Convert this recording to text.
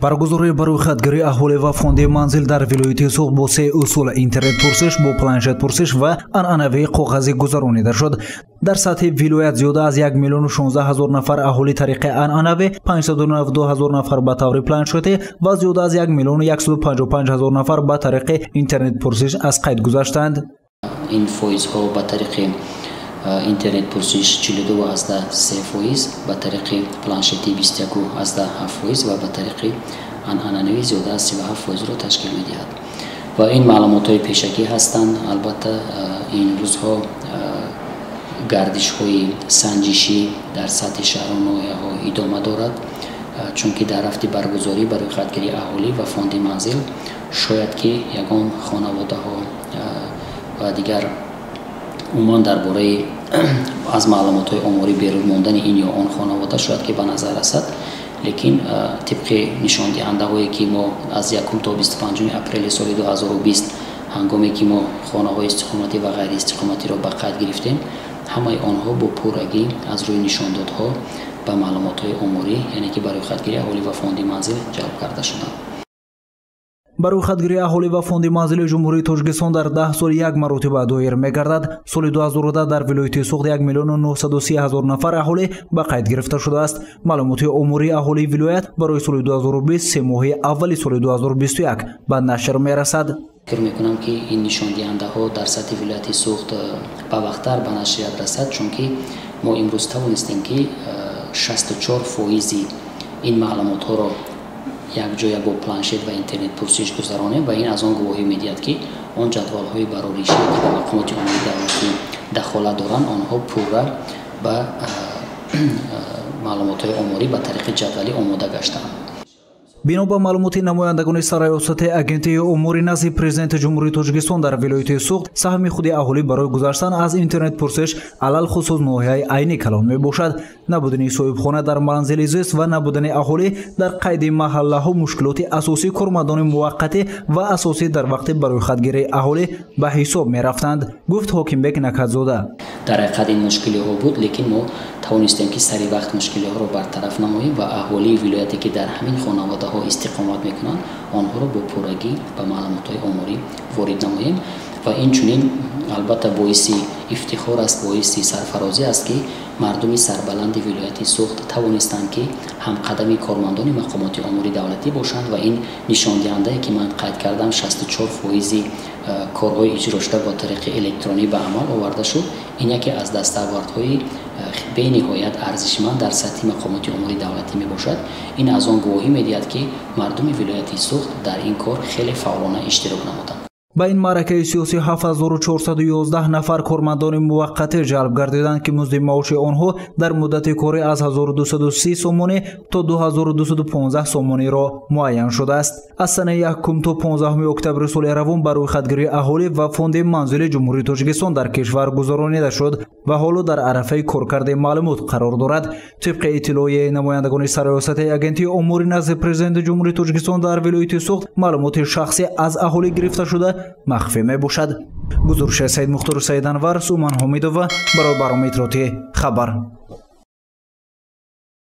баргузории барои аҳолӣ ва фонди манзил дар вилояти Суғд бо се усул интернет пурсиш, бо планшет пурсиш ва анъанавии коғазӣ гузаронида шуд. дар сатҳи вилоят зиёда аз 1 миллион 16 ҳазор нафар аҳолӣ тариқи анъанавӣ, 592 ҳазор нафар ба таври планшетӣ ва зиёда аз 1 миллион 155 ҳазор нафар ба тариқи интернет пурсиш аз қайд гузаштанд. ин фоизҳо ба тариқи интернет пурсиш 42.3%, ба тариқи планшетӣ 21.7% ва ба тариқи анъанавӣ зиёда аз 37%-ро ташкил медиҳад. ва ин маълумотҳои пешакӣ ҳастанд. албатта ин рӯзҳо гардишҳои санҷишӣ дар сатҳи шаҳру ноҳияҳо идома дорад, чунки дар ҳафти баргузорӣ барои хатгирии аҳолӣ ва фонди манзил шояд ки ягон хонаводаҳо ва дигар умуман дар бораи аз маълумотҳои оморӣ берун мондани ин ё он хонавода шояд ки ба назар расад, лекин тибқи нишондиҳандаҳое ки мо аз 1 то 25 апрели соли 2020 ҳангоме ки мо хонаҳои истиқоматӣ ва ғайриистиқоматиро ба қайд гирифтем, ҳамаи онҳо бо пуррагӣ аз рӯи нишондодҳо ба маълумотҳои оморӣ, яъне ки барои хатгирии аҳолӣ ва фонди манзил ҷалб карда шуданд. барои хатгирии аҳолӣ ва фонди манзили ҷумҳурии Тоҷикистон дар 10 сол як маротиба доир мегардад. соли 2010 дар вилояти Суғд 1 миллион 930 ҳазор нафар аҳолӣ ба қайд гирифта шудааст. маълумоти омории аҳолии вилоят барои соли 2020 се моҳи аввали соли 2021 ба нашр мерасад. фикр мекунам ки ин нишондиҳандаҳо дар сатҳи вилояти Суғд ба вақттар ба нашрият расад, чунки мо имрӯз тавонистем ки 64% ин маълумотҳоро якҷоя бо планшет ва интернет пурсиш гузаронем ва ин аз он гувоҳӣ медиҳад ки он ҷадвалҳои бароришӣ ки ба мақомоти оммавии давлатӣ дахолат доранд, онҳо пурра ба маълумотҳои оморӣ ба тариқи ҷадвалӣ омода гаштаанд. бино ба маълумоти намояндагони сараёсати агентии умури назди президенти ҷумҳурии Тоҷикистон дар вилояти Суғд, саҳми худи аҳолӣ барои гузаштан аз интернет пурсиш алалхусус ноҳияи айнӣ калон мебошад. набудани соҳибхона дар манзили зист ва набудани аҳолӣ дар қайди маҳаллаҳо мушкилоти асосии кормандони муваққатӣ ва асосӣ дар вақти барои хатгирии аҳолӣ ба ҳисоб мерафтанд, гуфт ҳокимбек Накатзода. дар ҳақиқат ин мушкилиҳо буд, лекин мо тавонистем ки сари вақт мушкилиҳоро бартараф намоем ва аҳолии вилояте ки дар ҳамин хонаводаҳо истиқомат мекунанд, онҳоро бо пуррагӣ ба маълумотҳои оморӣ ворид намоем ва инчунин албатта боиси ифтихор аст, боиси сарфарозӣ аст ки мардуми сарбаланди вилояти Суғд тавонистанд ки ҳамқадами кормандони мақомоти омории давлатӣ бошанд ва ин нишондиҳандае ки ман қайд кардам 64% корҳои иҷрошуда бо тариқи электронӣ ба амал оварда шуд. ин яке аз даставордҳои бениҳоят арзишманд дар сатҳи мақомоти омории давлатӣ мебошад. ин аз он гувоҳӣ медиҳад ки мардуми вилояти Суғд дар ин кор хеле фаъолона иштирок намуданд. ба ин маъракаи сиёсӣ 7411 нафар кормандони муваққатӣ ҷалб гардиданд ки музди маоши онҳо дар муддати корӣ аз 1230 сомонӣ то 2215 сомониро муайян шудааст. аз санаи 1 то 15 октябри соли равон барои хатгирии аҳолӣ ва фонди манзили ҷумҳурии Тоҷикистон дар кишвар гузаронида шуд ва ҳоло дар арафаи коркарди маълумот қарор дорад. тибқи иттилоияи намояндагони сараёсати агентии умури назди президенти ҷумҳурии Тоҷикистон дар вилояти Суғд, маълумоти шахсӣ аз аҳолӣ гирифта шуда махфӣ мебошад. гузориши Саид Мухтор Саиданвар, Суман Ҳомидова барои барномаи иттилоотии Хабар.